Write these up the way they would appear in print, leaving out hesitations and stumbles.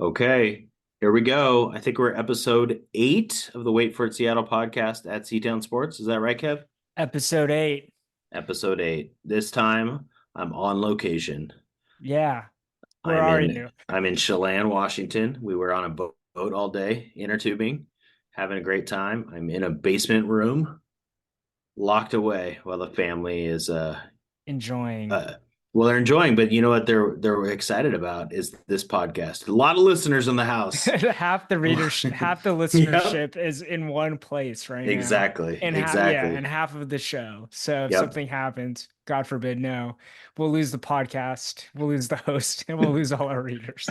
Okay, here we go. I think we're episode 8 of the Wait for It Seattle podcast at Seatown Sports. Is that right, Kev? Episode 8. Episode 8. This time I'm on location. Yeah. Where I'm are in you? I'm in Chelan, Washington. We were on a boat all day, inner tubing, having a great time. I'm in a basement room, locked away while the family is Enjoying. uh well, they're enjoying, but you know what they're excited about is this podcast. A lot of listeners in the house. Half the readership, half the Yep. listenership is in one place right now. Exactly. And and Exactly. half of the show. So if Yep. something happens, God forbid, no, we'll lose the podcast, we'll lose the host, and we'll lose all our readers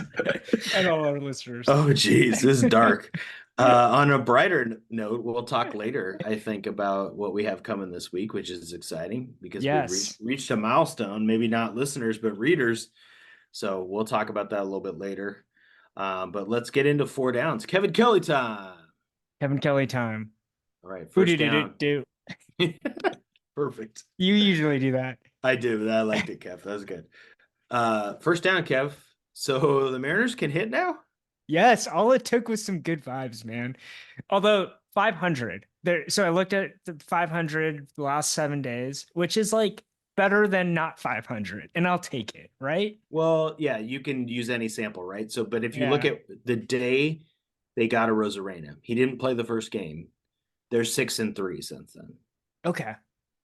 and all our listeners. Oh, geez, this is dark. On a brighter note, we'll talk later, I think, about what we have coming this week, which is exciting because we've Yes. reached a milestone, maybe not listeners, but readers. So we'll talk about that a little bit later. But let's get into four downs. Kevin Kelly time. Kevin Kelly time. All right, Who first did it down. do? Perfect. You usually do that. I do. I liked it, Kev. That was good. First down, Kev. So the Mariners can hit now? Yes, all it took was some good vibes, man. Although 500 there, so I looked at the 500 the last 7 days, which is like better than not 500, and I'll take it, right? Well, yeah, you can use any sample, right? So, but if you look Yeah. at the day they got a Rosarena, he didn't play the first game. They're 6-3 since then. Okay.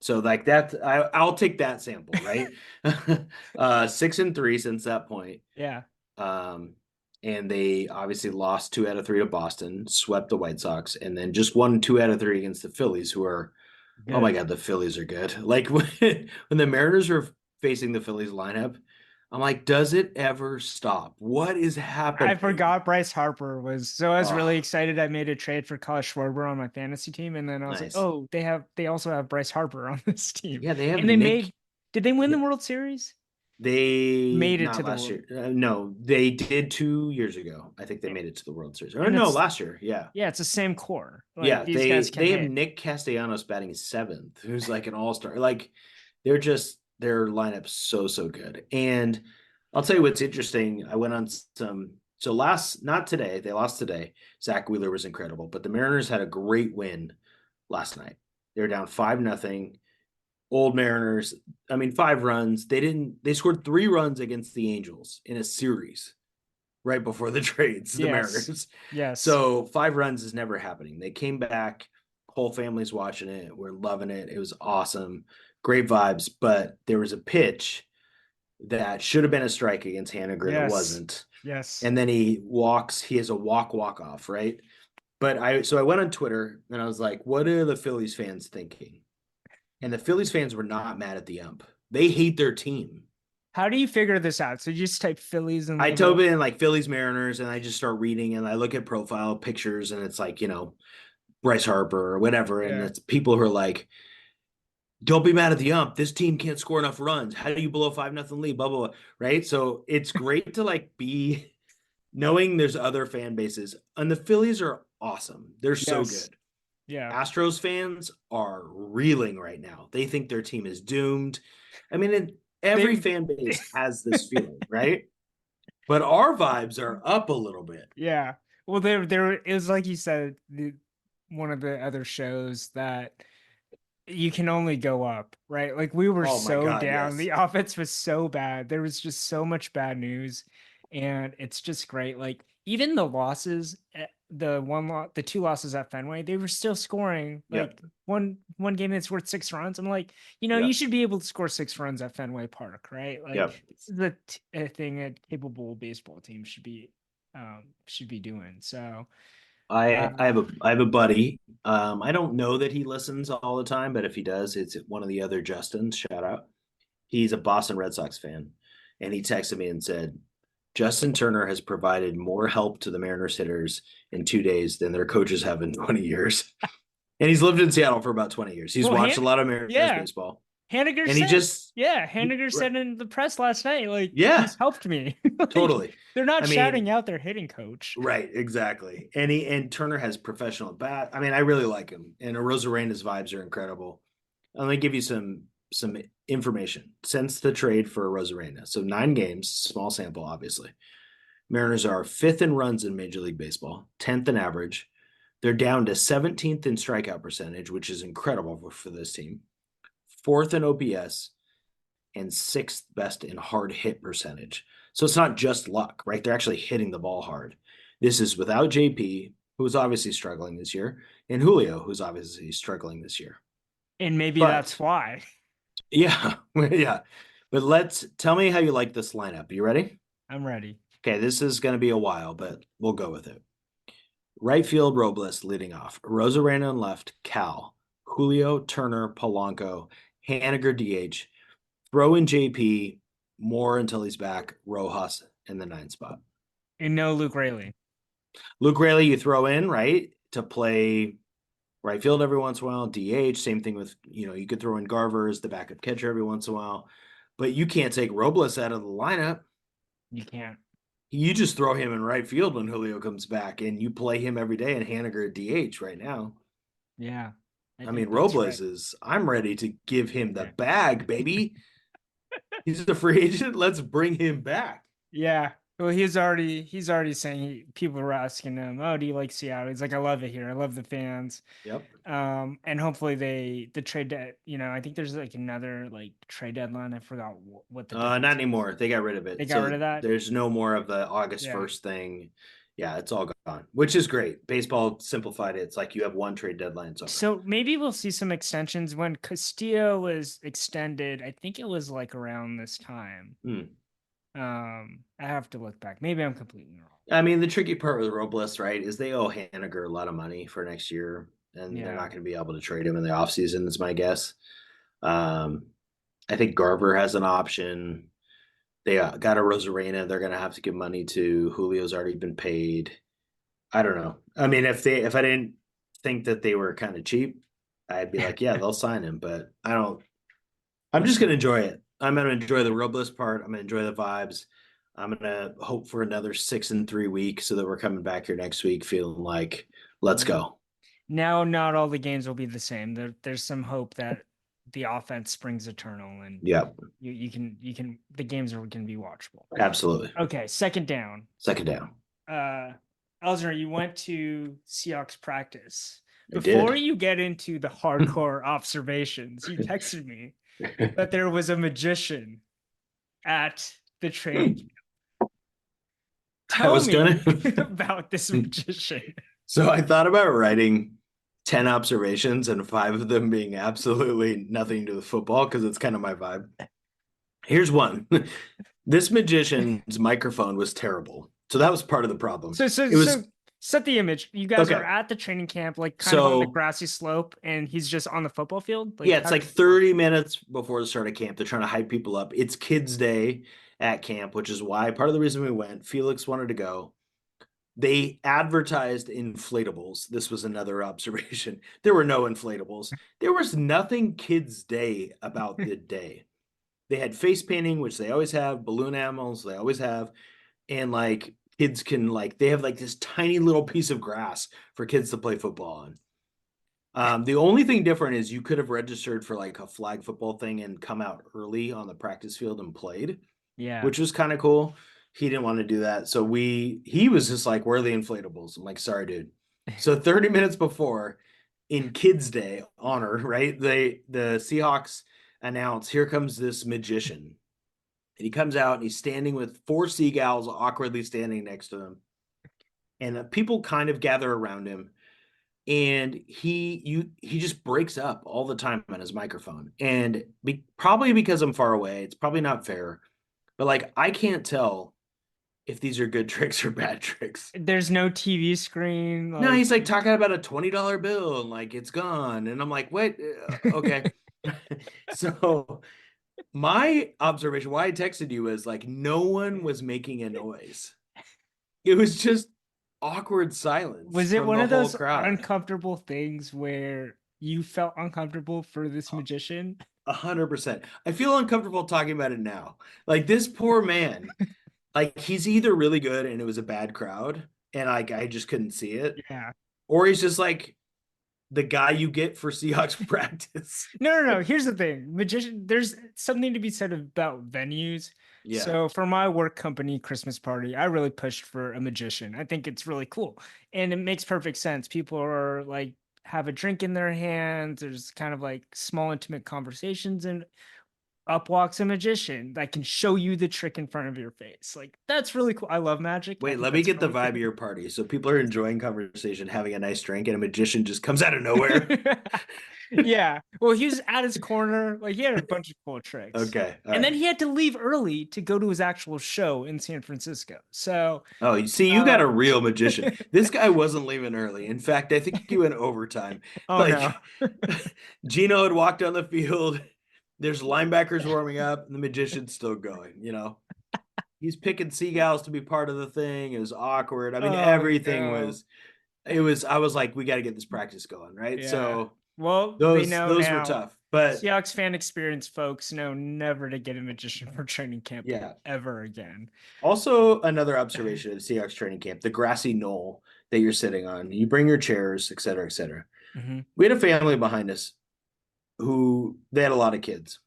So, like that, I'll take that sample, right? 6-3 since that point. Yeah. Um, and they obviously lost 2 out of 3 to Boston, swept the White Sox, and then just won 2 out of 3 against the Phillies, who are, oh my Good. God, the Phillies are good. Like when the Mariners are facing the Phillies lineup, I'm like, does it ever stop? What is I happening? forgot Bryce Harper was so I was really Oh, excited I made a trade for Kyle Schwarber on my fantasy team, and then I was like, nice. oh, they also have Bryce Harper on this team. Yeah, they have And they Nick. made did they win the World Series? They Made it to not the last World. year. No, they did 2 years ago. I think they Yeah. made it to the World Series. Or And no, it's last year. Yeah. yeah, it's the same core. Like Yeah, these guys can they have hit. Nick Castellanos batting seventh, who's like an all-star. Like they're just their lineup's so good. And I'll tell you what's interesting. I went on some so last not today, they lost today. Zach Wheeler was incredible, but the Mariners had a great win last night. They were down 5-0. Old Mariners, I mean 5 runs. They scored 3 runs against the Angels in a series right before the trades, the Yes. Mariners. Yes. So 5 runs is never happening. They came back, whole family's watching it. We're loving it. It was awesome. Great vibes. But there was a pitch that should have been a strike against Haniger that Yes. wasn't. Yes. And then he has a walk off, right? But I went on Twitter and I was like, what are the Phillies fans thinking? And the Phillies fans were not mad at the ump. They hate their team. How do you figure this out? So you just type Phillies and I type little. in like Phillies Mariners and I just start reading and I look at profile pictures and it's like, Bryce Harper or whatever. And Yeah. it's people who are like, don't be mad at the ump. This team can't score enough runs. How do you blow a 5-0 lead? Blah, blah, blah. Right. So it's great to like be knowing there's other fan bases. And the Phillies are awesome. They're so Yes. good. Yeah. Astros fans are reeling right now. They think their team is doomed. I mean, every They fan base has this feeling, right? But our vibes are up a little bit. yeah. Well, there is like you said, one of the other shows that you can only go up, right? Like we were Oh my so God, down. yes. The offense was so bad. There was just so much bad news. And it's just great. Like even the losses, the two losses at Fenway, they were still scoring Yep. like one game that's worth 6 runs. I'm like, you Yep. should be able to score 6 runs at Fenway Park, right? Like Yep. this is a thing a capable baseball team should be doing. So uh, I have a buddy. I don't know that he listens all the time, but if he does, it's one of the other Justins. Shout out. He's a Boston Red Sox fan, and he texted me and said, Justin Turner has provided more help to the Mariners hitters in 2 days than their coaches have in 20 years. And he's lived in Seattle for about 20 years. He's well, watched a lot of Mariners yeah. baseball. Haniger And he said, just, yeah, Haniger right, said in the press last night, like, yeah, he's helped me. Like, totally. they're not I shouting mean, out their hitting coach. right, exactly. And Turner has professional bat. I mean, I really like him. And Rosarena's vibes are incredible. Let me give you some information since the trade for Rosarena. So 9 games, small sample, obviously. Mariners are fifth in runs in Major League Baseball, 10th in average. They're down to 17th in strikeout percentage, which is incredible for this team. Fourth in OPS and sixth best in hard hit percentage. So it's not just luck, right? They're actually hitting the ball hard. This is without JP, who's obviously struggling this year, and Julio, who's obviously struggling this year. And maybe But that's why. yeah, yeah. But let's tell me how you like this lineup. You ready? I'm ready. Okay, this is going to be a while, but we'll go with it. Right field, Robles leading off. Rosarena on left, Cal. Julio, Turner, Polanco, Haniger DH. Throw in JP, more until he's back, Rojas in the 9 spot. And no Luke Rayleigh. Luke Rayleigh, you throw in, right, to play right field every once in a while, DH. Same thing with, you could throw in Garver as the backup catcher every once in a while. But you can't take Robles out of the lineup. You can't. You just throw him in right field when Julio comes back, and you play him every day and Haniger at DH right now. Yeah. I mean, Robles is, I'm ready to give him the bag, baby. He's a free agent. Let's bring him back. Yeah. Well, he's already saying people were asking him, "Oh, do you like Seattle?" He's like, "I love it here. I love the fans." Yep. And hopefully the trade I think there's like another like trade deadline. I forgot what the Not anymore. They got rid of it. They got rid of that. There's no more of the August 1st thing. Yeah, it's all gone, which is great. Baseball simplified it. It's like you have one trade deadline. So maybe we'll see some extensions when Castillo was extended. I think it was like around this time. I have to look back. Maybe I'm completely wrong. I mean, the tricky part with Robles, right, is they owe Haniger a lot of money for next year, and they're not going to be able to trade him in the offseason, is my guess. I think Garver has an option. They got a Rosarena. They're going to have to give money to. Julio's already been paid. I don't know. I mean, if I didn't think that they were kind of cheap, I'd be like, yeah, they'll sign him. But I don't. I'm just going to enjoy it. I'm going to enjoy the Robles part. I'm going to enjoy the vibes. I'm going to hope for another 6-3 week so that we're coming back here next week feeling like, let's go. Now, not all the games will be the same. There's some hope that the offense springs eternal, and yeah, you can the games are going to be watchable. Absolutely. Okay, second down. Elsner, you went to Seahawks practice. Before you get into the hardcore observations, you texted me that there was a magician at the training camp. Tell me about this magician. So I thought about writing 10 observations and 5 of them being absolutely nothing to do with football because it's kind of my vibe. Here's one. This magician's microphone was terrible. So that was part of the problem. So set the image. You guys are at the training camp, like kind of on the grassy slope, and he's just on the football field. Like, it's like 30 minutes before the start of camp. They're trying to hype people up. It's kids' day at camp, which is why part of the reason we went. Felix wanted to go. They advertised inflatables. This was another observation. There were no inflatables. There was nothing kids' day about the day. They had face painting, which they always have, balloon animals, they always have, and like kids can they have like this tiny little piece of grass for kids to play football on. The only thing different is you could have registered for like a flag football thing and come out early on the practice field and played. Yeah. Which was kind of cool. He didn't want to do that. So he was just like, where are the inflatables? I'm like, sorry, dude. So 30 minutes before, in Kids Day honor, right? The Seahawks announce, here comes this magician. And he comes out and he's standing with 4 seagulls awkwardly standing next to him. And people kind of gather around him. And he just breaks up all the time on his microphone. And probably because I'm far away, it's probably not fair. But like, I can't tell if these are good tricks or bad tricks. There's no TV screen. No, he's like talking about a $20 bill and like it's gone. And I'm like, what? Okay. So my observation, why I texted you is like, no one was making a noise. It was just awkward silence. Was it one of those uncomfortable things where you felt uncomfortable for this magician? 100%. I feel uncomfortable talking about it now. Like this poor man, like he's either really good and it was a bad crowd and like I just couldn't see it. Yeah. Or he's just like the guy you get for Seahawks practice. No. Here's the thing. Magician, there's something to be said about venues. Yeah. So for my work company Christmas party, I really pushed for a magician. I think it's really cool. And it makes perfect sense. People are like have a drink in their hands. There's kind of like small intimate conversations and up walks a magician that can show you the trick in front of your face. Like that's really cool. I love magic. I Wait, think let me that's get the really vibe of cool. your party. So people are enjoying conversation, having a nice drink, and a magician just comes out of nowhere. Yeah. Well, he was at his corner. Like he had a bunch of cool tricks. Okay. All And then right. he had to leave early to go to his actual show in San Francisco. So, Oh, you see, you got uh, a real magician. This guy wasn't leaving early. In fact, I think he went overtime. oh no. Like Gino had walked on the field. There's linebackers warming up, and the magician's still going, you know. He's picking seagulls to be part of the thing. It was awkward. I mean, Oh everything no. was it was I was like, we got to get this practice going, right? Yeah. So Well, they those know those were now. tough. But Seahawks fan experience folks know never to get a magician for training camp yeah. ever again. Also, another observation of Seahawks training camp, the grassy knoll that you're sitting on. You bring your chairs, et cetera, et cetera. Mhm. We had a family behind us who they had a lot of kids.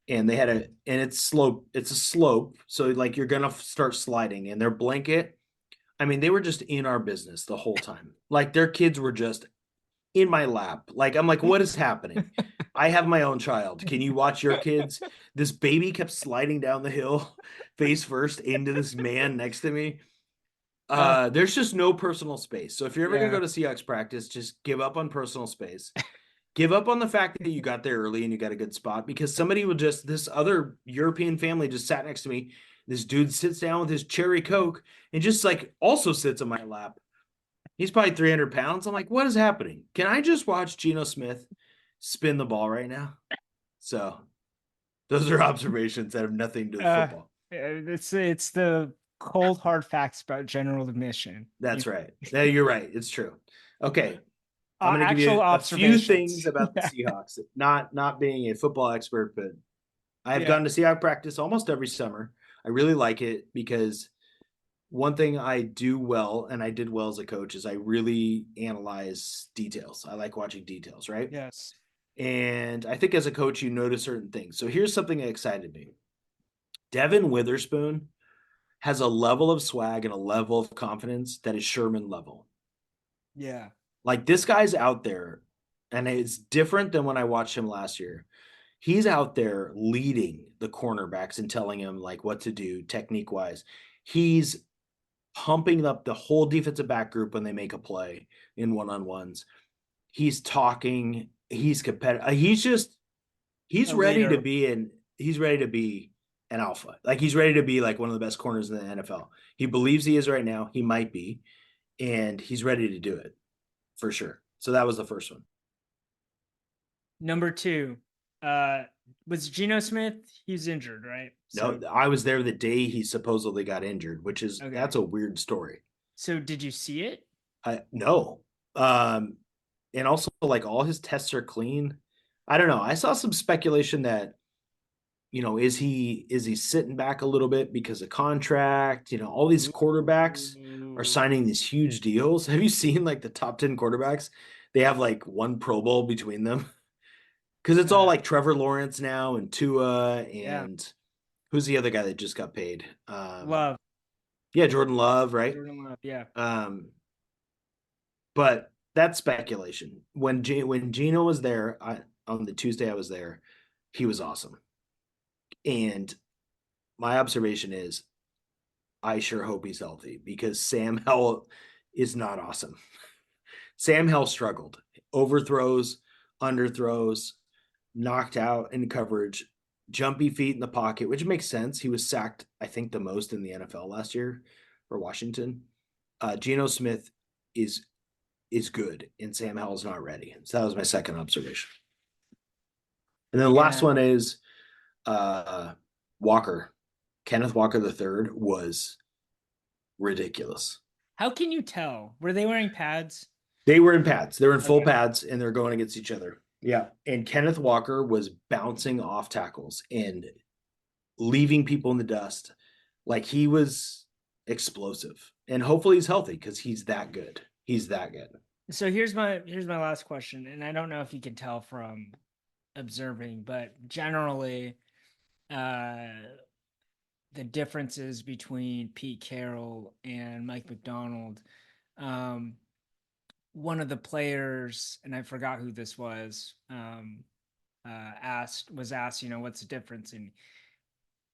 And they had and it's a slope. So like you're gonna start sliding and their blanket. I mean, they were just in our business the whole time. Like their kids were just in my lap. Like I'm like, what is happening? I have my own child. Can you watch your kids? This baby kept sliding down the hill face first into this man next to me. Uh, There's just no personal space. So if you're ever gonna yeah. go to Seahawks practice, just give up on personal space. Give up on the fact that you got there early and you got a good spot because somebody will just this other European family just sat next to me. This dude sits down with his cherry coke and just like also sits on my lap. He's probably 300 pounds. I'm like, what is happening? Can I just watch Geno Smith spin the ball right now? So those are observations that have nothing to do with Uh, football. it's the cold hard facts about general admission. That's right. Yeah, you're right. It's true. Okay. I'm going to give Actual you a few things observations. about the Yeah. Seahawks. Not being a football expert, but I've Yeah. gone to Seahawks practice almost every summer. I really like it because one thing I do well, and I did well as a coach, is I really analyze details. I like watching details, right? Yes. And I think as a coach, you notice certain things. So here's something that excited me. Devin Witherspoon has a level of swag and a level of confidence that is Sherman level. Yeah. Like this guy's out there, and it's different than when I watched him last year. He's out there leading the cornerbacks and telling them like what to do technique wise. He's pumping up the whole defensive back group when they make a play in one-on-ones. He's talking, he's competitive. He's A ready to leader. be in he's ready to be an alpha. Like he's ready to be like one of the best corners in the NFL. He believes he is right now. He might be, and he's ready to do it for sure. So that was the first one. Number two, uh, was Geno Smith? He's injured, right? No, So I was there the day he supposedly got injured, which is okay. that's a weird story. So did you see it? I no. Um and also like all his tests are clean. I don't know. I saw some speculation that is he sitting back a little bit because of contract? All these quarterbacks are Ooh. signing these huge deals. Have you seen like the top 10 quarterbacks? They have like one Pro Bowl between them. Because it's all Uh, like Trevor Lawrence now and Tua yeah. and who's the other guy that just got paid? Love. Yeah, Jordan Love, right? Jordan Love. Yeah. Um, but that's speculation. When Gino was there, on the Tuesday I was there, he was awesome. And my observation is, I sure hope he's healthy because Sam Howell is not awesome. Sam Howell struggled, overthrows, underthrows, knocked out in coverage, jumpy feet in the pocket, which makes sense. He was sacked, I think, the most in the NFL last year for Washington. Geno Smith is is good, and Sam Howell's not ready. So that was my second observation. And then the last Yeah. one is uh, Walker. Kenneth Walker III was ridiculous. How can you tell? Were they wearing pads? They were in pads. They were in full Okay. pads, and they're going against each other. Yeah. And Kenneth Walker was bouncing off tackles and leaving people in the dust. Like he was explosive. And hopefully he's healthy because he's that good. He's that good. So here's my last question, and I don't know if you can tell from observing, but generally, uh, the differences between Pete Carroll and Mike McDonald. Um, One of the players, and I forgot who this was, asked, what's the difference? And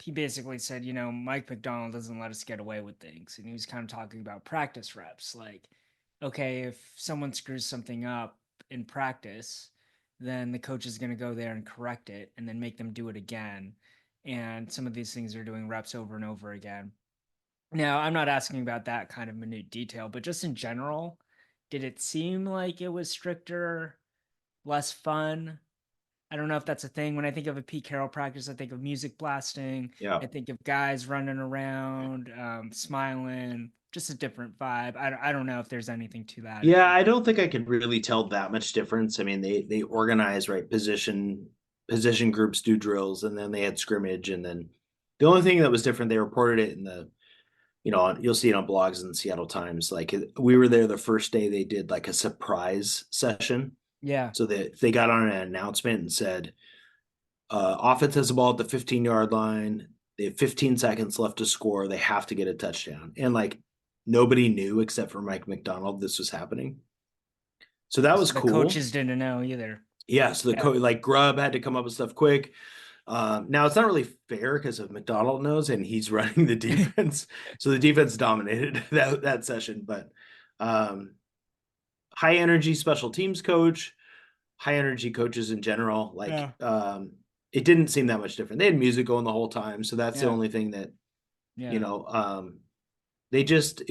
he basically said, Mike McDonald doesn't let us get away with things. And he was kind of talking about practice reps. Like, okay, if someone screws something up in practice, then the coach is going to go there and correct it and then make them do it again. And some of these things are doing reps over and over again. Now, I'm not asking about that kind of minute detail, but just in general, did it seem like it was stricter, less fun? I don't know if that's a thing. When I think of a Pete Carroll practice, I think of music blasting. Yeah. I think of guys running around, smiling, just a different vibe. I don't know if there's anything to that. Yeah, I don't think I could really tell that much difference. I mean, they organize, right, position groups do drills, and then they had scrimmage, and then the only thing that was different, they reported it in the, you'll see it on blogs in the Seattle Times. Like we were there the first day, they did like a surprise session. Yeah. So they got on an announcement and said, offense has the ball at the 15-yard line. They have 15 seconds left to score. They have to get a touchdown. And like nobody knew except for Mike McDonald this was happening. So that was The cool. coaches didn't know either. Yeah. So the coach, like Grubb, had to come up with stuff quick. Now it's not really fair because of McDonald knows and he's running the defense. So the defense dominated that session. But high energy special teams coach, high energy coaches in general, like it didn't seem that much different. They had music going the whole time, so that's the only thing that it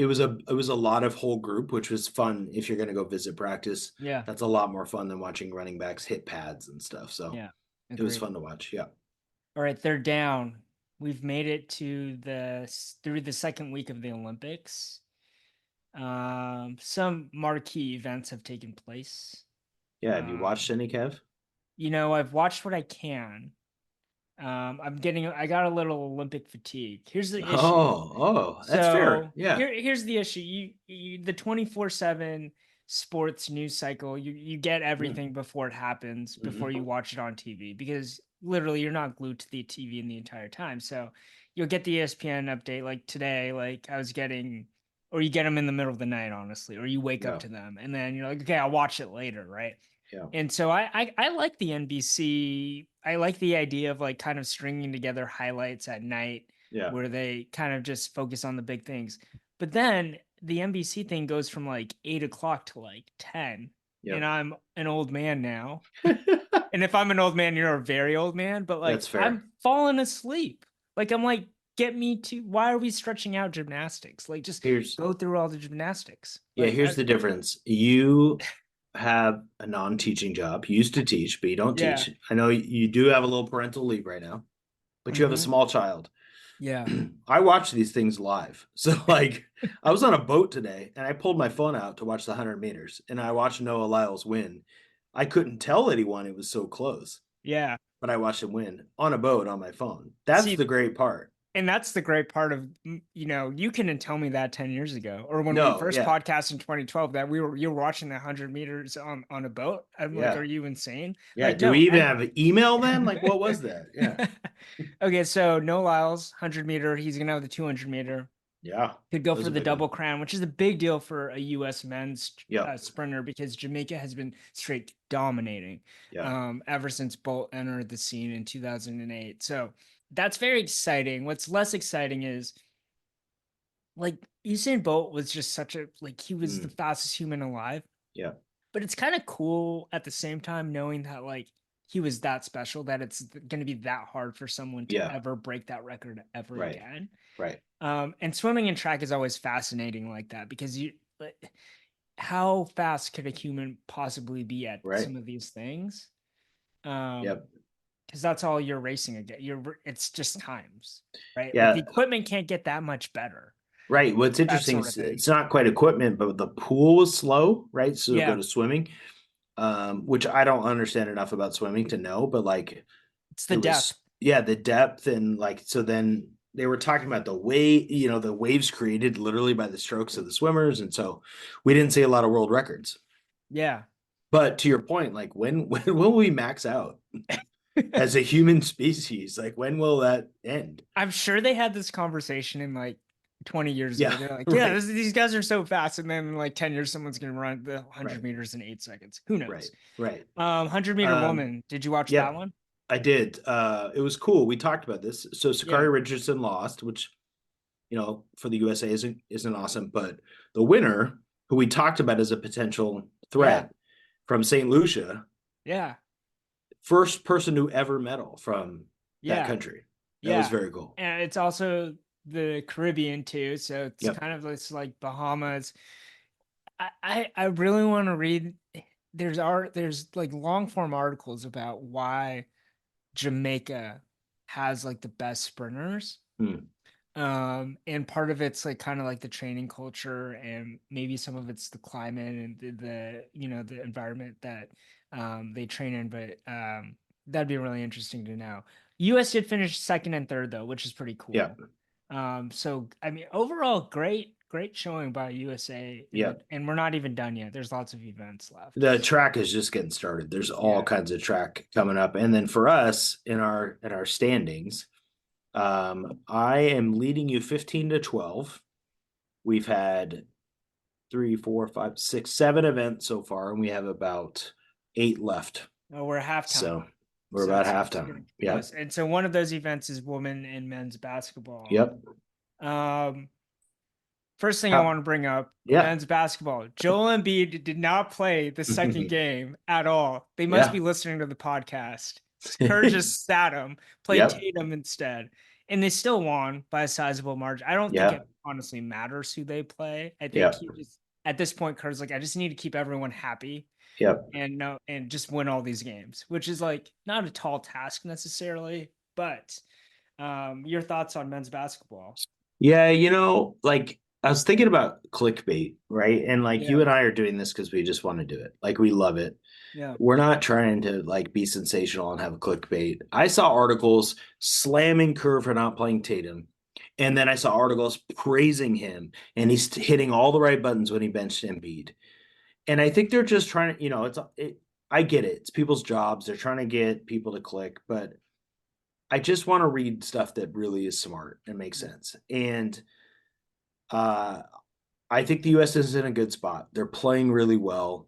was a lot of whole group, which was fun if you're going to go visit practice. Yeah. That's a lot more fun than watching running backs hit pads and stuff. So Yeah. it was fun to watch. Yeah. All right, they're down. We've made it to through the second week of the Olympics. Some marquee events have taken place. Yeah. Have you watched any, Kev? I've watched what I can. I got a little Olympic fatigue. Here's the issue. That's fair. Yeah. Here's the issue. The 24/7 sports news cycle, you get everything before it happens, before you watch it on TV, because literally you're not glued to the TV in the entire time. So you'll get the ESPN update like today, like I was getting, or you get them in the middle of the night, honestly, or you wake up to them and then you're like, okay, I'll watch it later, right? Yeah. And so I like the NBC. I like the idea of like kind of stringing together highlights at night where they kind of just focus on the big things. But then the NBC thing goes from like 8 o'clock to like 10. Yep. And I'm an old man now. And if I'm an old man, you're a very old man. But like I'm falling asleep. Like I'm like, get me to, why are we stretching out gymnastics? Like just go through all the gymnastics. Yeah, here's the difference. You have a non-teaching job. You used to teach, but you don't teach. I know you do have a little parental leave right now, but you have a small child. Yeah. I watch these things live. So like I was on a boat today and I pulled my phone out to watch the 100 meters and I watched Noah Lyles win. I couldn't tell that he won. It was so close. Yeah. But I watched him win on a boat on my phone. That's the great part. And that's the great part of, you couldn't tell me that 10 years ago, or when we first podcast in 2012 that you were watching the 100 meters on a boat. I'm like, are you insane? Yeah. Like, do we even have email then? Like, what was that? Yeah. Okay. So no Lyles 100 meter. He's going to have the 200 meter. Yeah. Could go for the double crown, which is a big deal for a U.S. men's sprinter because Jamaica has been straight dominating ever since Bolt entered the scene in 2008. So that's very exciting. What's less exciting is like Usain Bolt was just he was the fastest human alive. Yeah. But it's kind of cool at the same time knowing that like he was that special, that it's going to be that hard for someone to ever break that record ever again. Right. And swimming and track is always fascinating like that because how fast could a human possibly be at some of these things? Because that's all you're racing against. It's just times, right? Yeah. Like the equipment can't get that much better. Right. What's interesting is it's not quite equipment, but the pool was slow, right? So go to swimming, which I don't understand enough about swimming to know, but like it's the depth. The depth and like so then they were talking about the way, the waves created literally by the strokes of the swimmers, and so we didn't see a lot of world records. Yeah. But to your point, like when will we max out? as a human species. Like, when will that end? I'm sure they had this conversation in like 20 years ago. Yeah, They're like, yeah, right, these guys are so fast. And then in like 10 years, someone's going to run the right, 100 meters in 8 seconds. Who right, knows? right. 100-meter Um, woman. Did you watch that yep, one? I did. It was cool. We talked about this. So Yeah. Sakari Richardson lost, which, for the USA isn't awesome, but the winner, who we talked about as a potential Yeah. threat from St. Lucia, Yeah. first person to ever medal from that Yeah. country. That was Yeah. very cool. And it's also the Caribbean too. So it's Yep. kind of this like Bahamas. I really want to read. There's like long form articles about why Jamaica has like the best sprinters. Hmm. And part of it's like kind of like the training culture, and maybe some of it's the climate and the environment that they train in. But that'd be really interesting to know. US did finish second and third though, which is pretty Yep. cool. So I mean, overall, great showing by USA Yep. and we're not even done yet. There's lots of events left. The track is just getting started. There's all Yeah. kinds of track coming up. And then for us in our standings, I am leading you 15-12. We've had three, four, five, six, seven events so far, and we have about eight left. Oh, we're halftime. So we're So about it's getting halftime. Yep. close. And so one of those events is women and men's basketball. Yep. Um, First thing I How, want to bring up, yeah. men's basketball. Joel Embiid did not play the second game at all. They must Yeah. be listening to the podcast. Kerr just sat him, played Yep. Tatum instead, and they still won by a sizable margin. I don't think Yeah. it honestly matters who they play. I think Yep. he just at this point, Kerr's like, I just need to keep everyone happy Yep. and no and just win all these games, which is like not a tall task necessarily. But your thoughts on men's basketball? Yeah, like, I was thinking about clickbait, right? And like, you Yeah, and I are doing this because we just want to do it. Like, we love it. yeah. We're not trying to like be sensational and have a clickbait. I saw articles slamming Kerr for not playing Tatum. And then I saw articles praising him, and he's hitting all the right buttons when he benched Embiid. And I think they're just trying to, I get it. It's people's jobs. They're trying to get people to click, but I just want to read stuff that really is smart and makes sense. And uh, I think the U.S. is in a good spot. They're playing really well.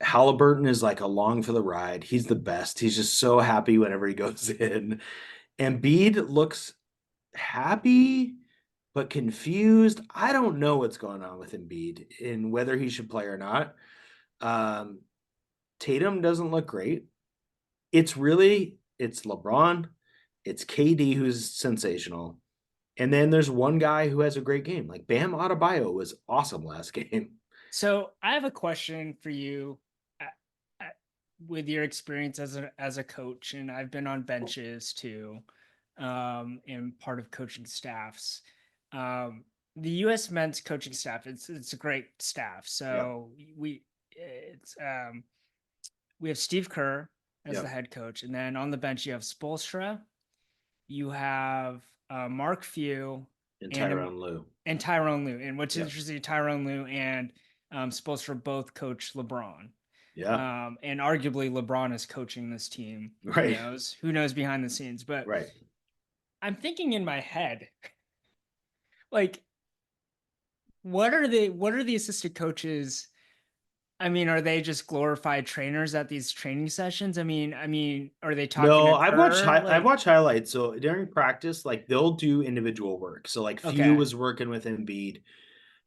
Halliburton is like along for the ride. He's the best. He's just so happy whenever he goes in. Embiid looks happy but confused. I don't know what's going on with Embiid and whether he should play or not. Um, Tatum doesn't look great. It's LeBron, it's KD who's sensational. And then there's one guy who has a great game. Like, Bam Adebayo was awesome last game. So I have a question for you. uh, uh, With your experience as a coach, and I've been on benches too, and part of coaching staffs. Um, the U.S. men's coaching staff, it's a great staff. Yep. So it's we have Steve Kerr as the Yep. head coach, and then on the bench you have Spoelstra, you have Mark Few, And and Tyronn Lue. Tyrone Lue. And what's Yep. interesting, Tyrone Lue and Spoelstra both coach LeBron. Yeah. And arguably LeBron is coaching this team. Who Right. knows? Who knows behind the scenes? But Right. I'm thinking in my head, like, what are the assistant coaches? I mean, are they just glorified trainers at these training sessions? I mean, are they talking No, to Kerr? I've Like, watched highlights. So during practice, like, they'll do individual work. So like, Few okay, was working with Embiid,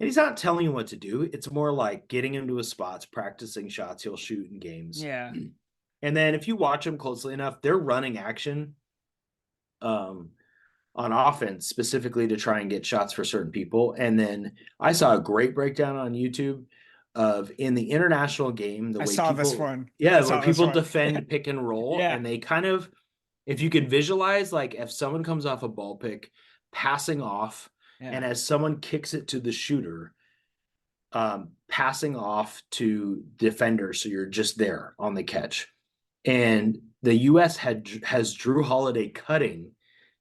and he's not telling him what to do. It's more like getting him to his spots, practicing shots he'll shoot in games. yeah, And then if you watch him closely enough, they're running action um on offense specifically to try and get shots for certain people. And then I saw a great breakdown on YouTube of, in the international game, the I way saw this people, one. I yeah, where saw this people one. defend pick and roll, Yeah, and they kind of, if you could visualize, like, if someone comes off a ball pick, passing off, yeah, and as someone kicks it to the shooter, passing off to defenders, so you're just there on the catch. And the U.S. has Drew Holiday cutting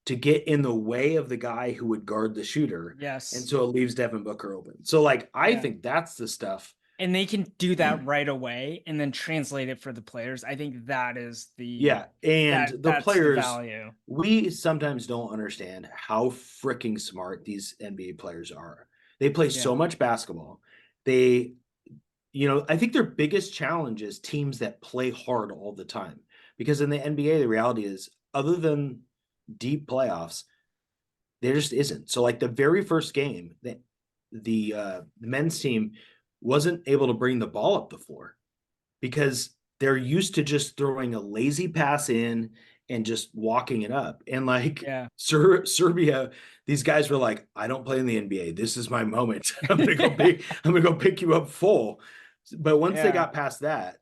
to get in the way of the guy who would guard the shooter, and yes, so it leaves Devin Booker open. So like, I yeah. think that's the stuff and they can do that right away and then translate it for the players. I think that is Yeah, and the that's the players, value. we sometimes don't understand how freaking smart these NBA players are. They play Yeah. so much basketball. They, I think their biggest challenge is teams that play hard all the time. Because in the NBA, the reality is, other than deep playoffs, there just isn't. So, like the very first game, the men's team wasn't able to bring the ball up the floor because they're used to just throwing a lazy pass in and just walking it up. And like Yeah. Serbia, these guys were like, I don't play in the NBA. This is my moment. I'm gonna go pick you up full. But once they Yeah. got past that,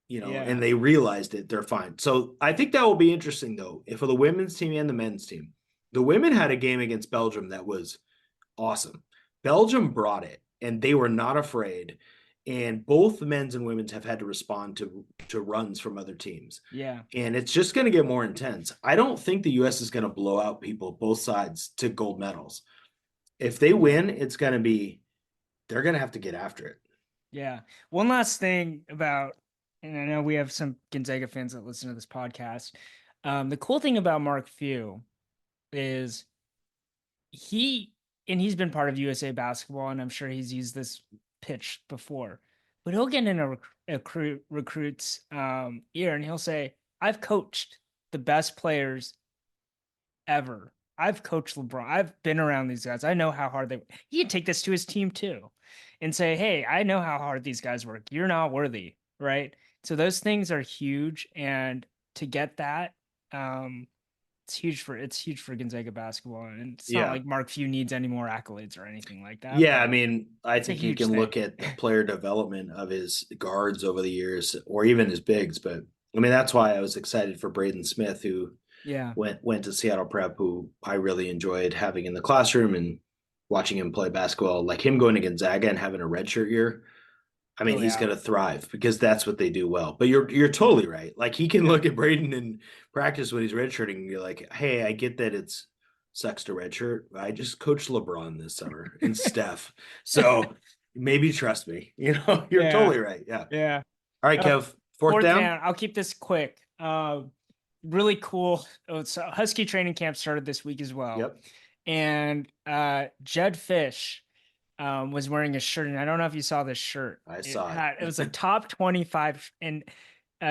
Yeah. and they realized it, they're fine. So I think that will be interesting though, for the women's team and the men's team. The women had a game against Belgium that was awesome. Belgium brought it, and they were not afraid. And both the men's and women's have had to respond to runs from other teams. Yeah. And it's just going to get more intense. I don't think the U.S. is going to blow out people both sides to gold medals. If they Yeah. win, it's going to be they're going to have to get after it. Yeah. One last thing about, and I know we have some Gonzaga fans that listen to this podcast. The cool thing about Mark Few is he, and he's been part of USA basketball, and I'm sure he's used this pitch before, but he'll get in a recruit's ear and he'll say, I've coached the best players ever. I've coached LeBron. I've been around these guys. I know how hard they. He can take this to his team too, and say, "Hey, I know how hard these guys work. You're not worthy, right?" So those things are huge, and to get that, it's huge for Gonzaga basketball, and it's not Yeah. like Mark Few needs any more accolades or anything like that. Yeah, I But mean, I it's a think you huge can thing. look at the player development of his guards over the years, or even his bigs. But I mean, that's why I was excited for Braden Smith, who Yeah. went to Seattle Prep, who I really enjoyed having in the classroom and watching him play basketball. Like him going to Gonzaga and having a redshirt year, I mean, Oh he's yeah. going to thrive because that's what they do well. But you're totally right. Like he can Yeah. look at Braden in practice when he's redshirting and be like, "Hey, I get that it's sucks to redshirt. I just coached LeBron this summer and Steph, so maybe trust me." You're Yeah. totally right. Yeah. Yeah. All right, Uh, Kev. Fourth Fourth down. down. I'll keep this quick. Really cool. So Husky training camp started this week as well, Yep, and Jed Fish was wearing a shirt, and I don't know if you saw this shirt. I saw it. It was a top 25 and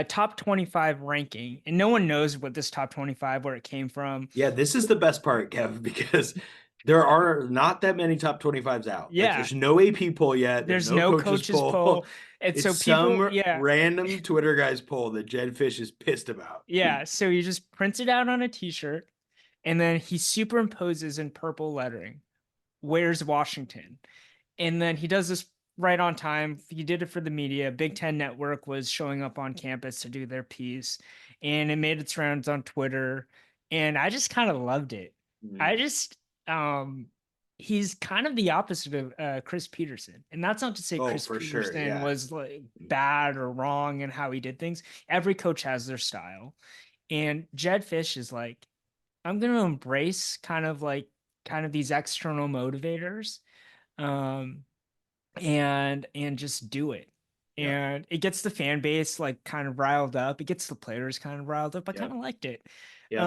top 25 ranking, and no one knows what this top 25 where it came from. Yeah, this is the best part, Kev, because there are not that many top 25s out. Like Yeah, there's no AP poll yet. There's there's no no coaches coaches poll. poll, and It's so people, some yeah, random Twitter guy's poll that Jed Fish is pissed about. yeah. So you just print it out on a T-shirt, and then he superimposes in purple lettering, "Where's Washington?" And then he does this right on time. He did it for the media. Big Ten Network was showing up on campus to do their piece, and it made its rounds on Twitter. And I just kind of loved it. I Mm. just, he's kind of the opposite of Chris Peterson. And that's not to say Oh, Chris for sure. Peterson Yeah. was like bad or wrong in how he did things. Every coach has their style. And Jed Fish is like, I'm going to embrace kind of these external motivators, um, and just do it. Yeah. And it gets the fan base like kind of riled up. It gets the players kind of riled up. I kind Yep. of liked it. Yep.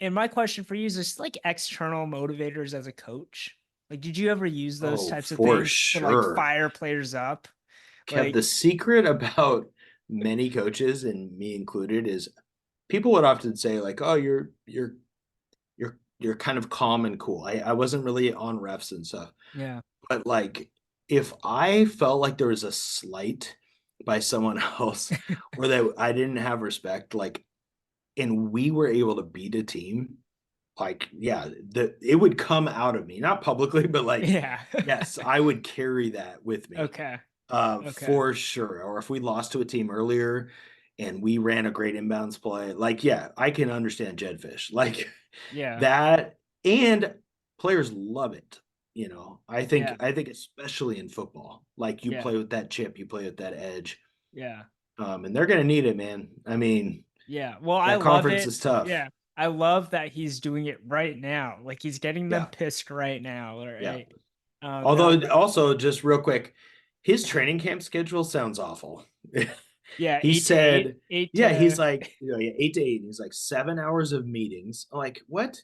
And my question for you is just like external motivators as a coach. Like, did you ever use those Oh, types of for things to like sure. fire players up? Kev, Like, the secret about many coaches and me included is people would often say, like, oh, you're kind of calm and cool. I wasn't really on refs and stuff. yeah, But like if I felt like there was a slight by someone else or that I didn't have respect, like, and we were able to beat a team, like, yeah, it would come out of me, not publicly, but like, yeah. yes, I would carry that with me, Okay, okay, for sure. Or if we lost to a team earlier and we ran a great inbounds play, like, yeah, I can understand Jedfish, like yeah, that, and players love it. yeah, I think especially in football, like you yeah, play with that chip, you play with that edge, yeah. and they're gonna need it, man. I mean, Yeah. Well, I that love conference it. is tough. Yeah. I love that he's doing it right now. Like he's getting them Yeah, pissed right now. yeah. Right. And Although, also, just real quick, His training camp schedule sounds awful. Yeah, He 8 to 8, said, eight yeah, he's to like, 8 to 8. He's like 7 hours of meetings. I'm like, what?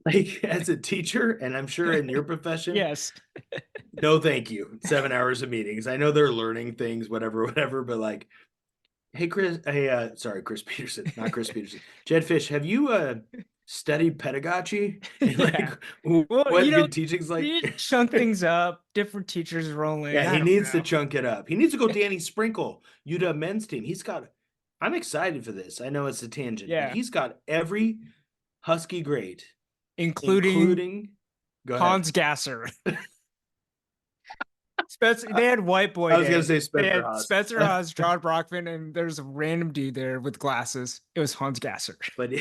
Like as a teacher, and I'm sure in your profession, yes. no, thank you. 7 hours of meetings. I know they're learning things, whatever, whatever, but like, hey, Chris, hey, sorry, Chris Peterson, not Chris Peterson. Jed Fish, have you studied pedagogy and like Yeah. Well, what good teaching's like? you chunk things up, different teachers rolling. Yeah, I he don't needs to know. chunk it up. He needs to go Danny Sprinkle, UW men's team. I'm excited for this. I know it's a tangent, but Yeah. he's got every Husky great, Including including, go ahead. Hans Gasser. Spencer, they had White Boy I was going to Day. say They Spencer had Haas, Spencer Haas, John Brockman, and there's a random dude there with glasses. It was Hans Gasser. but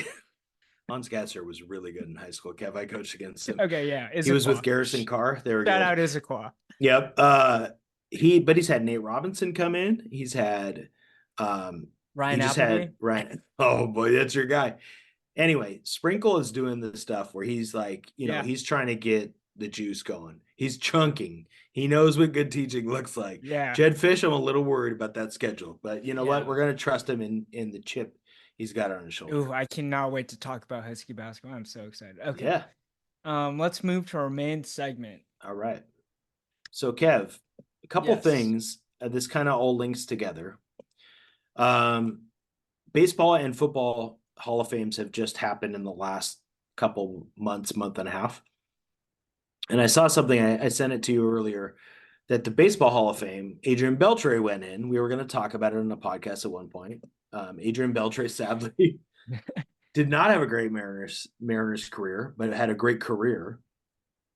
Hans Gasser was really good in high school. Kev, I coached against him. Okay, yeah, He was with Issaquah. Garrison Carr. They were Shout good. out Issaquah. Yep. But he's had Nate Robinson come in. He's had he Ryan just Appleby. had Ryan. Oh boy, that's your guy. Anyway, Sprinkle is doing the stuff where he's like, Yeah, he's trying to get the juice going. He's chunking. He knows what good teaching looks like. yeah, Jed Fish, I'm a little worried about that schedule, but you know what? yeah. We're gonna trust him in the chip he's got on his Ooh, shoulder. I cannot wait to talk about Husky basketball. I'm so excited. Okay. Yeah. Let's move to our main segment. All right. So Kev, a couple Yes. things. This kind of all links together. Um, Baseball and football Hall of Fames have just happened in the last couple months, month and a half. And I saw something, I sent it to you earlier, that the Baseball Hall of Fame, Adrian Beltre went in. We were going to talk about it in a podcast at one point. Adrian Beltre sadly did not have a great Mariners career, but had a great career.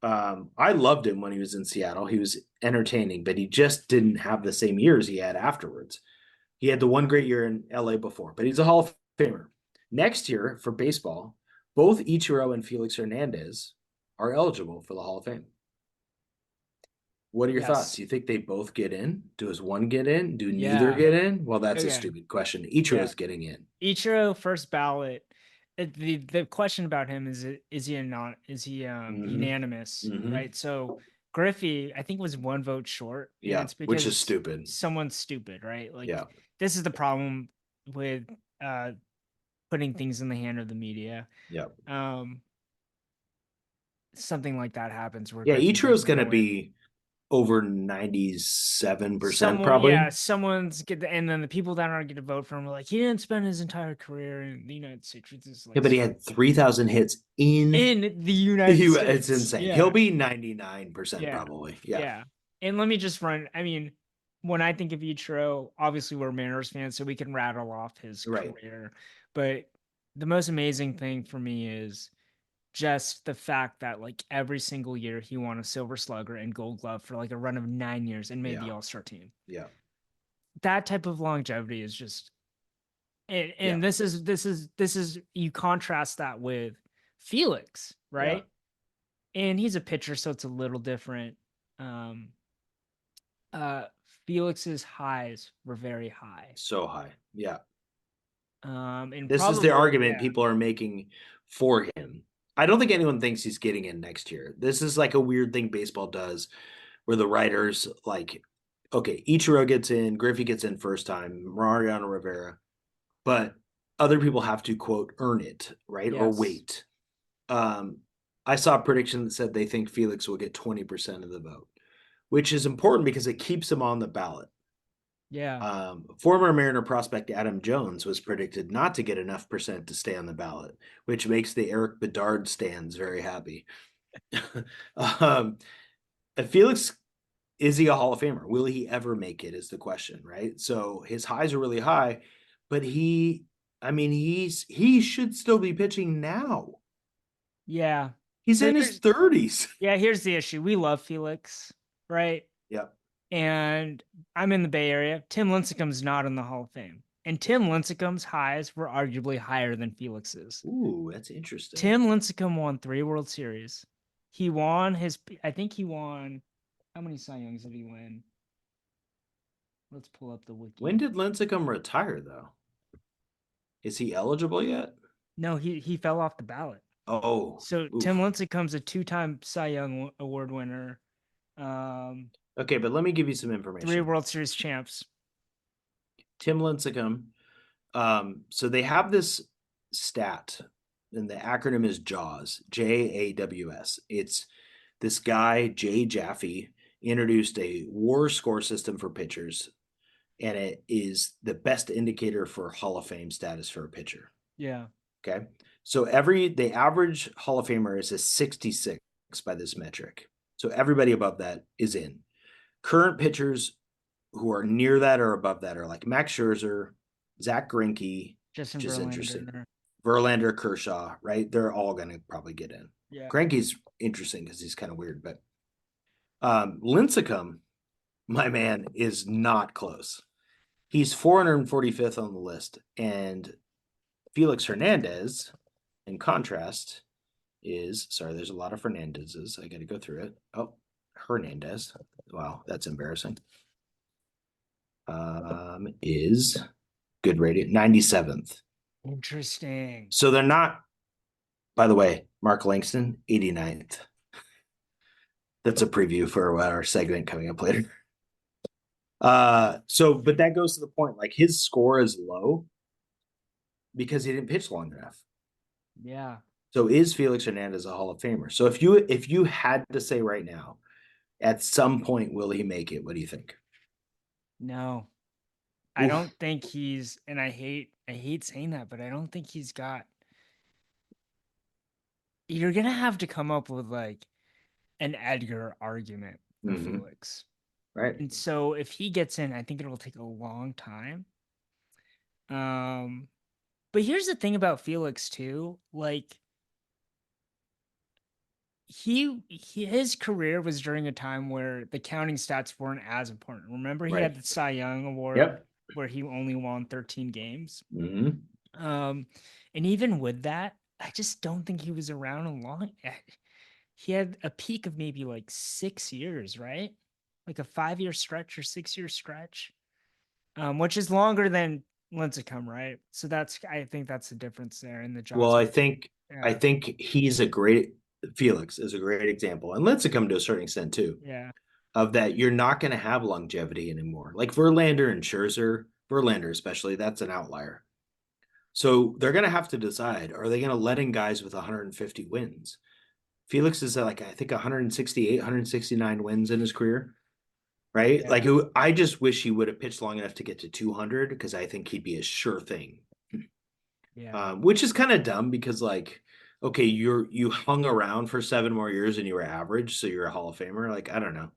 I loved him when he was in Seattle. He was entertaining, but he just didn't have the same years he had afterwards. He had the one great year in LA before, but he's a Hall of Famer. Next year for baseball, both Ichiro and Felix Hernandez are eligible for the Hall of Fame. What are your thoughts? Yes. Do you think they both get in? Does one get in? Do neither Yeah. get in? Well, that's a Okay. stupid question. Yeah. Ichiro's getting in. Ichiro first ballot. The question about him is he a non is he Mm-hmm. unanimous, Mm-hmm. right? So Griffey, I think, was one vote short, and Yeah, it's which is because stupid. someone's stupid, right? Like Yeah, this is the problem with putting things in the hand of the media. yeah. Um Something like that happens where Yeah, Griffey Ichiro's doesn't going to go in. be over 97% probably. Someone's get and then the people that aren't going to vote for him are like, he didn't spend his entire career in the United States. It's just Yeah, like but he had 3,000 hits in in the United It's States. insane. He'll Yeah. be 99% Yeah. probably. Yeah. Yeah. And let me just run. I mean, when I think of Ichiro, obviously we're Mariners fans, so we can rattle off his Right. career. But the most amazing thing for me is just the fact that like every single year he won a Silver Slugger and Gold Glove for like a run of 9 years and made Yeah. the All-Star team. Yeah. That type of longevity is just Yeah. and this is you contrast that with Felix, Yeah. right? And he's a pitcher, so it's a little different. Um uh Felix's highs were very high. So high. Yeah. And This is the probably argument yeah. people are making for him. I don't think anyone thinks he's getting in next year. This is like a weird thing baseball does where the writers like, okay, Ichiro gets in, Griffey gets in first time, Mariano Rivera, but other people have to quote earn it, right? Or Yes. wait. Um, I saw a prediction that said they think Felix will get 20% of the vote, which is important because it keeps him on the ballot. Yeah. Former Mariner prospect Adam Jones was predicted not to get enough percent to stay on the ballot, which makes the Eric Bedard stands very happy. um, Felix, is he a Hall of Famer? Will he ever make it? Is the question, right? So his highs are really high, but he should still be pitching now. Yeah. He's So in his 30s. yeah, here's the issue. We love Felix, right? Yep. And I'm in the Bay Area. Tim Lincecum's not in the Hall of Fame. And Tim Lincecum's highs were arguably higher than Felix's. Ooh, that's interesting. Tim Lincecum won 3 World Series. He won I think he won, how many Cy Youngs did he win? Let's pull up the wiki. When did Lincecum retire, though? Is he eligible yet? No, he fell off the ballot. Oh, So oof. Tim Lincecum's a 2-time Cy Young Award winner. Okay, but let me give you some 3 information. World Series champs. Tim Lincecum. So they have this stat, and the acronym is JAWS, JAWS. It's this guy, Jay Jaffe, introduced a WAR score system for pitchers, and it is the best indicator for Hall of Fame status for a pitcher. Yeah. Okay. So the average Hall of Famer is a 66 by this metric. So everybody above that is in. Current pitchers who are near that or above that are like Max Scherzer, Zach Greinke, Justin which is interesting. Verlander. Verlander, Kershaw, right? They're all going to probably get in. Yeah. Greinke's interesting because he's kind of weird, but Lincecum, my man, is not close. He's 445th on the list, and Felix Hernandez, in contrast, is sorry. There's a lot of Fernandezes. I got to go through it. Oh, Hernandez. Wow, that's embarrassing. Is good rating 97th. Interesting. So they're not. By the way, Mark Langston 89th. That's a preview for our segment coming up later. But that goes to the point. Like his score is low because he didn't pitch long enough. Yeah. So is Felix Hernandez a Hall of Famer? So if you had to say right now, at some point will he make it? What do you think? No. I Oof. don't think he's, and I hate saying that, but I don't think he's got. You're gonna have to come up with like an Edgar argument for Mm-hmm. Felix. Right. And so if he gets in, I think it'll take a long time. Um, but here's the thing about Felix too. Like his career was during a time where the counting stats weren't as important. Remember, he Right. had the Cy Young Award Yep. where he only won 13 games. Mm-hmm. Um, and even with that, I just don't think he was around a long. He had a peak of maybe like 6 years, right? Like a 5 year stretch or 6 year stretch, which is longer than Lincecum, right? So I think that's the difference there in the Well, Jaws I metric. think I Yeah, think he's a great Felix is a great example, and Lincecum to a certain extent too, yeah, of that you're not going to have longevity anymore. Like Verlander and Scherzer, Verlander especially, that's an outlier. So they're going to have to decide: are they going to let in guys with 150 wins? Felix is at like I think 168, 169 wins in his career, right? Like yeah, I just wish he would have pitched long enough to get to 200 because I think he'd be a sure thing. yeah, Which is kind of dumb because like, okay, you hung around for 7 more years and you were average, so you're a Hall of Famer. Like I don't know,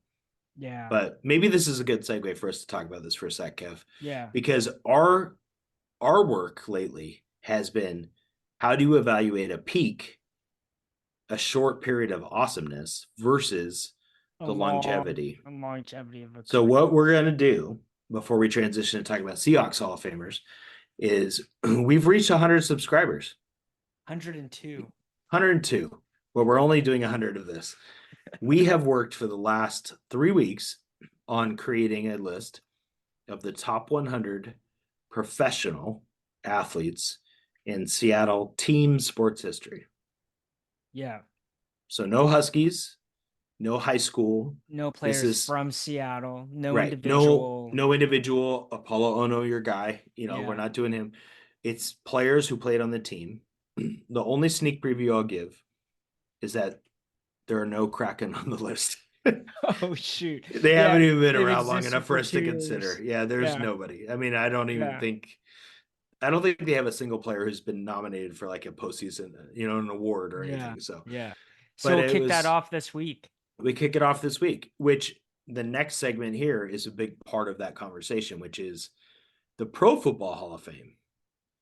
yeah, but maybe this is a good segue for us to talk about this for a sec, Kev, yeah. because our work lately has been how do you evaluate a peak, a short period of awesomeness versus A the longevity. longevity of a So career. what we're gonna do before we transition to talk about Seahawks Hall of Famers is we've reached 100 subscribers. 102. 102. Well, we're only doing 100 of this. We have worked for the last 3 weeks on creating a list of the top 100 professional athletes in Seattle team sports history. Yeah. So no Huskies, no high school. No This players is from Seattle. No right. No, individual. no individual. Apollo Ono, your guy. We're Yeah. not doing him. It's players who played on the team. The only sneak preview I'll give is that there are no Kraken on the list. Oh shoot. They Yeah. haven't even been They've around long existed enough for for us two to consider. years. Yeah, there's Yeah. nobody. I mean, I don't think they have a single player who's been nominated for like a postseason, an award or Yeah. anything. So, Yeah. So but we'll it kick that was off this week. we kick it off this week, which the next segment here is a big part of that conversation, which is the Pro Football Hall of Fame.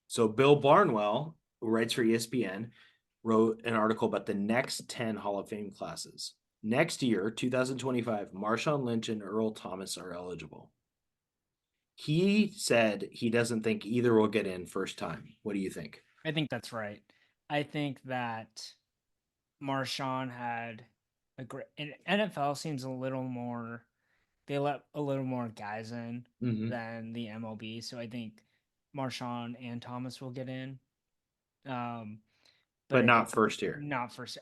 So Bill Barnwell, who writes for ESPN, wrote an article about the next 10 Hall of Fame classes. Next year, 2025, Marshawn Lynch and Earl Thomas are eligible. He said he doesn't think either will get in first time. What do you think? I think that's right. I think that Marshawn had a great, and NFL seems a little more, they let a little more guys in Mm-hmm. than the MLB. So I think Marshawn and Thomas will get in. Um, but But I think not first year. not first.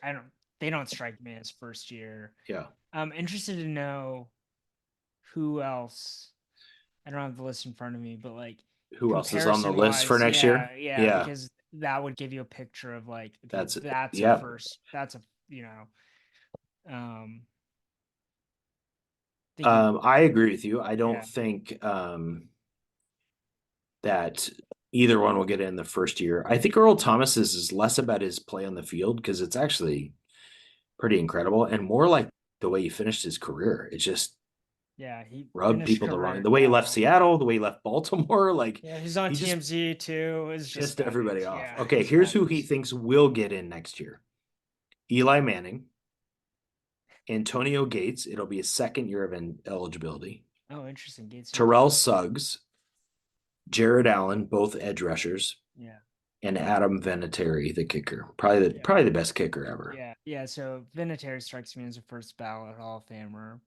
They don't strike me as first year. Yeah. I'm interested to know. who else? I don't have the list in front of me, but like Who else is on the comparison list for wise, next yeah, year? yeah, Yeah, because that would give you a picture of like, okay, that's that's a yeah. first, that's a, um, thinking, I agree with you. I don't yeah, think that either one will get in the first year. I think Earl Thomas is less about his play on the field because it's actually pretty incredible and more like the way he finished his career. It just yeah, he rubbed finished people the wrong career, the way he yeah, left Seattle, the way he left Baltimore, like yeah, he's on he just TMZ too. It's just pissed bad everybody news. off. Yeah, Okay, it's here's bad who he news. thinks will get in next year. Eli Manning, Antonio Gates, it'll be his second year of eligibility. Oh, interesting. Gates didn't get Terrell in. Suggs, Jared Allen, both edge rushers, Yeah, and Adam Vinatieri, the kicker. Probably the best kicker ever. yeah. So Vinatieri strikes me as a first ballot Hall of Famer.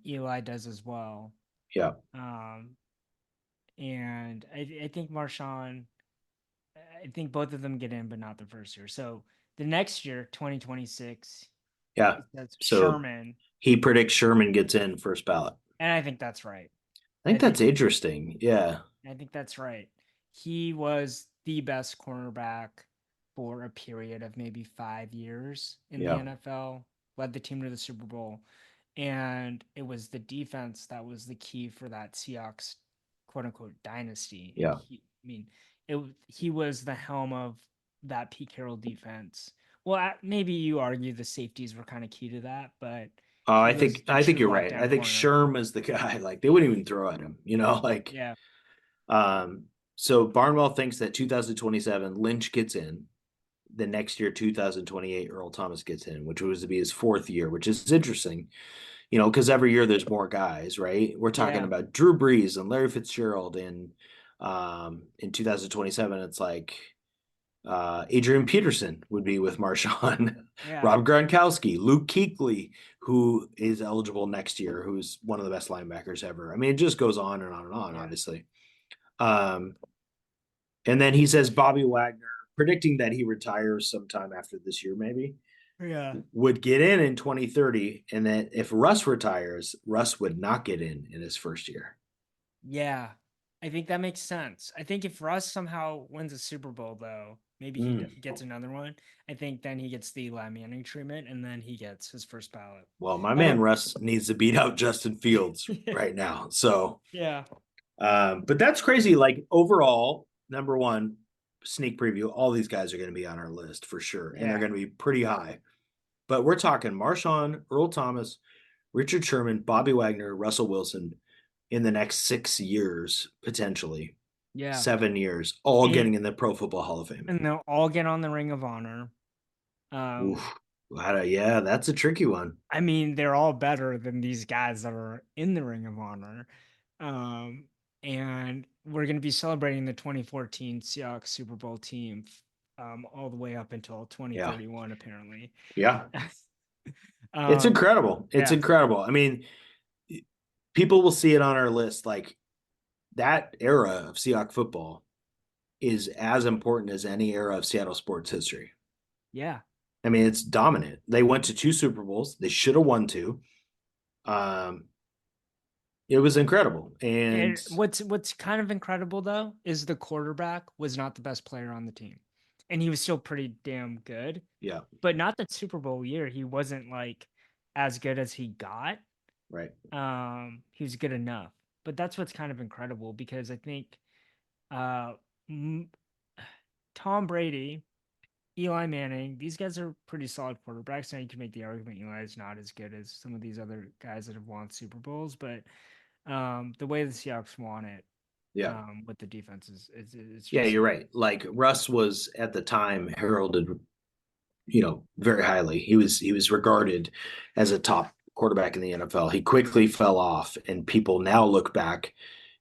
Eli does as well. Yeah. Um, and I think Marshawn, I think both of them get in, but not the first year. So the next year, 2026, Yeah. that's So Sherman, he predicts Sherman gets in first ballot. and I think that's right. I I think that's think interesting. Yeah. I think that's right. He was the best cornerback for a period of maybe 5 years in the Yeah. NFL, led the team to the Super Bowl. And it was the defense that was the key for that Seahawks quote unquote dynasty. And Yeah. he was the helm of that Pete Carroll defense. Well, maybe you argue the safeties were kind of key to that, but Oh, he I was think the I think true you're right. I lockdown think corner. Sherm is the guy. Like they wouldn't even throw at him, like Yeah. um so Barnwell thinks that 2027 Lynch gets in. The next year, 2028, Earl Thomas gets in, which was to be his fourth year, which is interesting, because every year there's more guys, right? We're talking Yeah. about Drew Brees and Larry Fitzgerald in 2027. It's like Adrian Peterson would be with Marshawn, Yeah. Rob Gronkowski, Luke Kuechly, who is eligible next year, who's one of the best linebackers ever. I mean, it just goes on and on and on, Yeah. obviously. Um, and then he says Bobby Wagner, predicting that he retires sometime after this year, maybe, Yeah. would get in 2030. And that if Russ retires, Russ would not get in his first year. Yeah, I think that makes sense. I think if Russ somehow wins a Super Bowl, though, maybe he Mm. gets another one. I think then he gets the Eli Manning treatment, and then he gets his first ballot. Well, my man Although, Russ needs to beat out Justin Fields right now. So, yeah, but that's crazy. Like overall, number one, sneak preview, all these guys are going to be on our list for sure. And they're yeah, going to be pretty high. But we're talking Marshawn, Earl Thomas, Richard Sherman, Bobby Wagner, Russell Wilson in the next 6 years, potentially yeah, 7 years, all and getting in the Pro Football Hall of Fame. and they'll all get on the Ring of Honor. Oof. Yeah, that's a tricky one. I mean, they're all better than these guys that are in the Ring of Honor. Um, and we're going to be celebrating the 2014 Seahawks Super Bowl team all the way up until Yeah. 2031, apparently. Yeah. It's um, incredible. It's yeah, incredible. I mean, people will see it on our list. Like that era of Seahawks football is as important as any era of Seattle sports history. yeah. I mean, it's dominant. They went to two Super Bowls. They should have won two. Um, it was incredible. And And what's kind of incredible though is the quarterback was not the best player on the team, and he was still pretty damn good. yeah, But not that Super Bowl year. He wasn't like as good as he got. right. He was good enough. But that's what's kind of incredible because I think uh m- Tom Brady, Eli Manning, these guys are pretty solid quarterbacks. Now you can make the argument Eli is not as good as some of these other guys that have won Super Bowls, but the way the Seahawks won it Yeah. with the defense it's Yeah, just you're right. Like Russ was at the time heralded, very highly. He was regarded as a top quarterback in the NFL. He quickly fell off, and people now look back,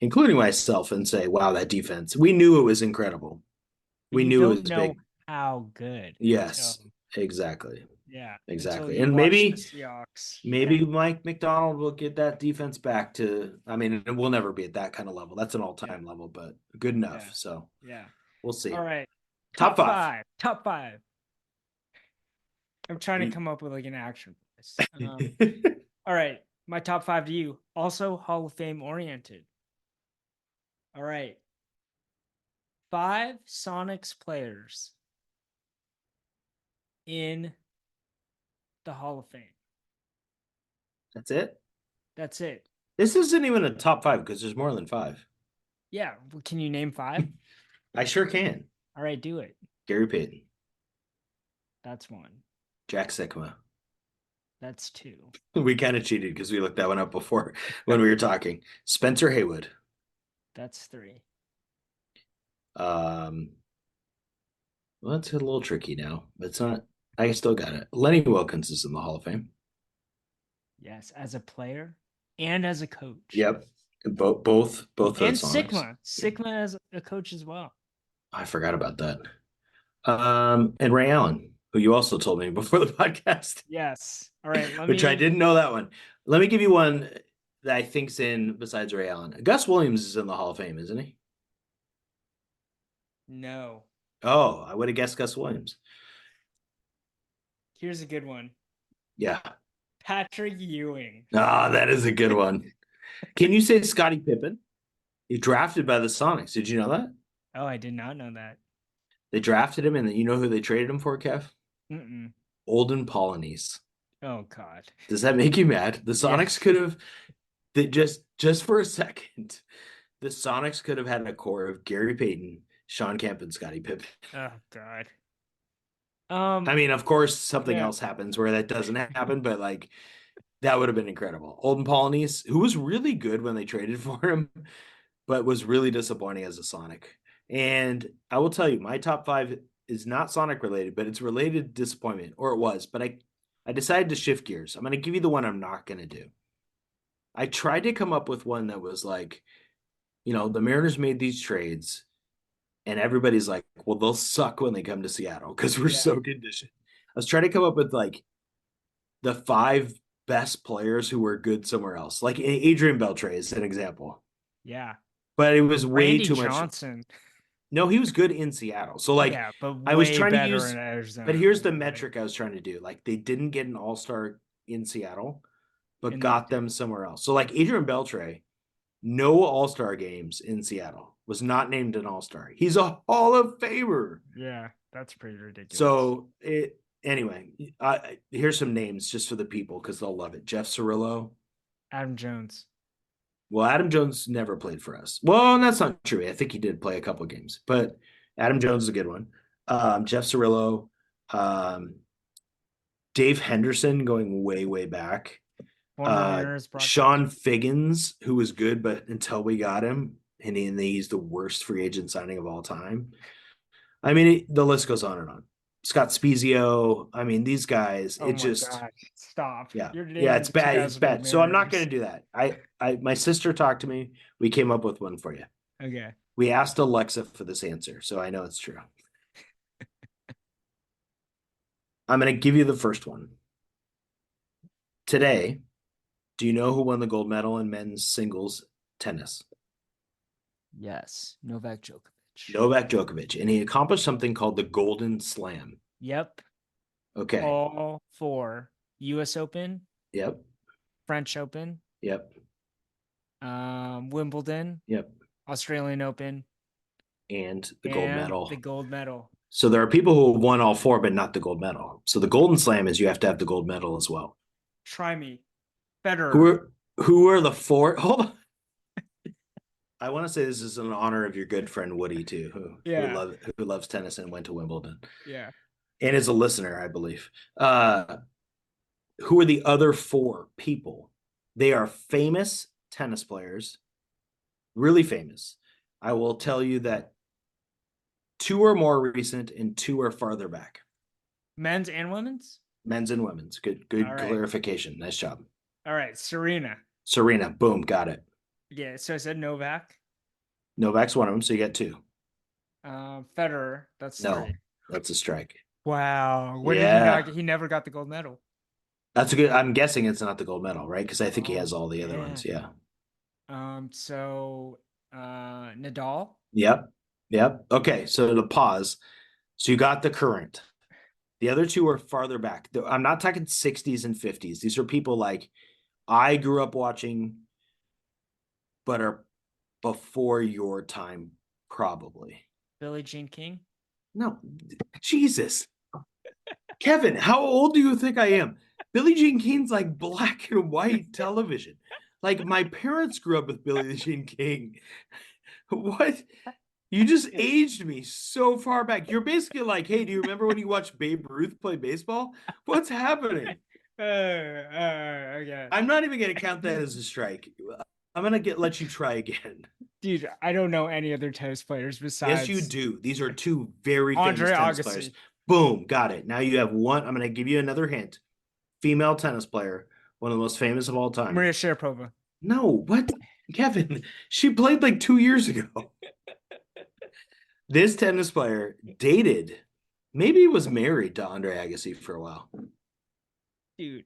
including myself, and say, "Wow, that defense. We knew it was incredible. but We you knew it don't was know big." how good until Yes, exactly. yeah, until Exactly. you And watch the maybe Seahawks. Yeah. maybe Mike McDonald will get that defense back to, I mean, it will never be at that kind of level. That's an Yeah. all-time level, but good enough. Yeah. So Yeah. we'll All see. right. Top Top five. five. Top five. I'm trying to You- come up with like an action for this. All right. My top five to you. Also Hall of Fame oriented. All right. Five Sonics players in the Hall of Fame. That's it. That's it. This isn't even a top five because there's more than five. Yeah. Can you name five? I sure can. All right, do it. Gary Payton, That's one. Jack Sikma. That's two. We kind of cheated because we looked that one up before when we were talking. Spencer Haywood. That's three. Well, that's a little tricky now, but it's not. I still got it. Lenny Wilkins is in the Hall of Fame. Yes, as a player and as a coach. Yep, both the And Sonics. Sigma as a coach as well. I forgot about that. And Ray Allen, who you also told me before the podcast, Yes. All right. which I didn't know that one. Let me give you one that I think's in besides Ray Allen. Gus Williams is in the Hall of Fame, isn't he? No. Oh, I would have guessed Gus Williams. Here's a good one. Yeah. Patrick Ewing. Ah, that is a good one. Can you say Scottie Pippen? He drafted by the Sonics. Did you know that? Oh, I did not know that. They drafted him, and you know who they traded him for, Kev? Mm-mm. Olden Polonies. Oh God. Does that make you mad? The Yeah. Sonics could have just for a second. The Sonics could have had a core of Gary Payton, Sean Kemp, and Scottie Pippen. Oh God. I mean, of course, something Yeah. else happens where that doesn't happen, but like that would have been incredible. Olden Polonies, who was really good when they traded for him, but was really disappointing as a Sonic. And I will tell you, my top five is not Sonic related, but it's related to disappointment, or it was. But I decided to shift gears. I'm going to give you the one I'm not going to do. I tried to come up with one that was like, the Mariners made these trades, and everybody's like, well, they'll suck when they come to Seattle because we're so conditioned. I was trying to come up with like the five best players who were good somewhere else, like Adrian Beltre is an example. Yeah. But it was way Randy too much. Johnson. No, he was good in Seattle. So like Yeah, but I was way trying to better use, in Arizona. but here's the metric I was trying to do. Like they didn't get an all-star in Seattle, but And got them somewhere else. So like Adrian Beltre, no all-star games in Seattle, was not named an all-star. He's a Hall of Famer. Yeah, that's pretty ridiculous. So anyway, here's some names just for the people because they'll love it. Jeff Cirillo. Adam Jones. Well, Adam Jones never played for us. Well, that's not true. I think he did play a couple of games, but Adam Jones is a good one. Jeff Cirillo, Dave Henderson going way, way back. Sean Figgins, who was good, but until we got him, and he's the worst free agent signing of all time. I mean, the list goes on and on. Scott Spezio. I mean, these guys, God. Stop. Yeah. Yeah, it's bad. It's bad. So I'm not going to do that. My sister talked to me. We came up with one for you. Okay. We asked Alexa for this answer, so I know it's true. I'm going to give you the first one. Today, do you know who won the gold medal in men's singles tennis? Yes. Novak Djokovic. Novak Djokovic. And he accomplished something called the Golden Slam. Yep. Okay. All four. US Open. Yep. French Open. Yep. Wimbledon. Yep. Australian Open. And the gold medal. The gold medal. So there are people who have won all four, but not the gold medal. So the Golden Slam is you have to have the gold medal as well. Try me. Better. Who are the four? Hold on. I want to say this is in honor of your good friend Woody too, who loves tennis and went to Wimbledon. Yeah. And is a listener, I believe. Who are the other four people? They are famous tennis players, really famous. I will tell you that two are more recent and two are farther back. Men's and women's? Men's and women's. Good clarification. Nice job. All right. Serena. Boom. Got it. Yeah. So I said Novak. Novak's one of them. So you got two. Federer. That's three. That's a strike. Wow. What did he not? He never got the gold medal. That's a good. I'm guessing it's not the gold medal, right? Because I think he has all the other ones. Yeah. So Nadal. Yep. Okay. So to pause. So you got the current. The other two are farther back. I'm not talking 60s and 50s. These are people like I grew up watching, but are before your time, probably. Billie Jean King. No, Jesus. Kevin, how old do you think I am? Billie Jean King's like black and white television. Like my parents grew up with Billie Jean King. What? You just aged me so far back. You're basically like, hey, do you remember when you watched Babe Ruth play baseball? What's happening? Okay. I'm not even going to count that as a strike. I'm going to let you try again. Dude, I don't know any other tennis players Yes, you besides do. These are two very famous Andre tennis players. Agassi. Boom, got it. Now you have one. I'm going to give you another hint. Female tennis player, one of the most famous of all time. Maria Sharapova. No, what? Kevin, she played like 2 years ago. This tennis player dated, maybe was married to Andre Agassi for a while. Dude.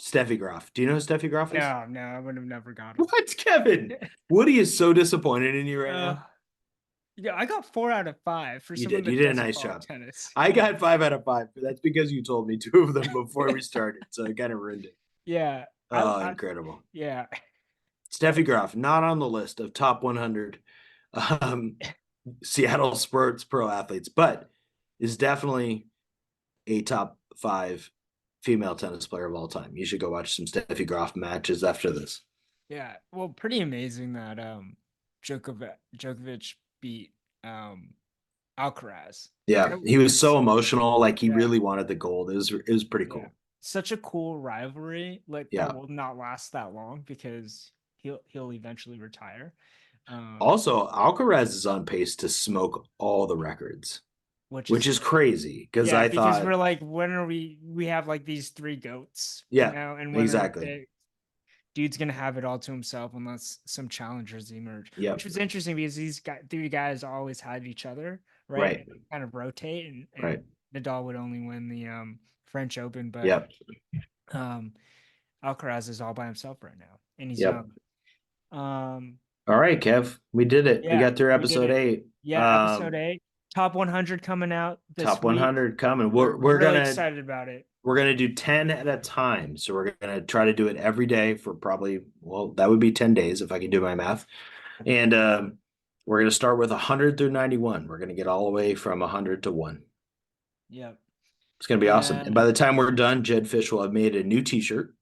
Steffi Graf. Do you know who Steffi Graf is? No, I would have never got it. What, Kevin? Woody is so disappointed in you right now. Yeah, I got 4 out of 5 for You someone did. that You did a doesn't nice follow job. tennis. I got 5 out of 5, but that's because you told me 2 of them before we started, so it kind of ruined it. Yeah. Oh, incredible. Yeah. Steffi Graf, not on the list of top 100 Seattle sports pro athletes, but is definitely a top 5 female tennis player of all time. You should go watch some Steffi Graf matches after this. Yeah. Well, pretty amazing that Djokovic beat Alcaraz. Yeah, he was so emotional. Like he Yeah. really wanted the gold. It was pretty cool. Yeah. Such a cool rivalry, like Yeah. that will not last that long because he'll eventually retire. Also, Alcaraz is on pace to smoke all the records, which is crazy because yeah, I because thought we're like, when are we have like these 3 goats, yeah, and when exactly. dude's gonna have it all to himself unless some challengers emerge. Yeah, Which was interesting because these 3 guys always had each other, right? right, Kind of rotate, and right. Nadal would only win the French Open, but Yep, Alcaraz is all by himself right now, and he's yep. young. Um, All right, Kev, we did it. We yeah, got through we did episode it. 8. Yeah, episode 8, top 100 coming out this Top week. 100 coming. We're We're really gonna excited about it. we're gonna do 10 at a time. So we're gonna try to do it every day for probably, well, that would be 10 days if I can do my math. And we're gonna start with 100 through 91. We're gonna get all the way from 100 to 1. Yep. It's gonna be awesome. And by the time we're done, Jed Fish will have made a new T-shirt.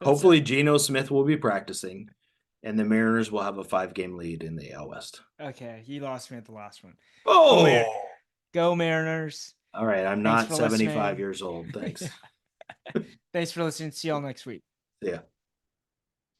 Hopefully, Geno Smith will be practicing, and the Mariners will have a 5-game lead in the AL West. Okay, you lost me at the last one. Oh, go Mariners! All right, I'm not 75 years old. Thanks. Thanks for listening. See y'all next week. Yeah.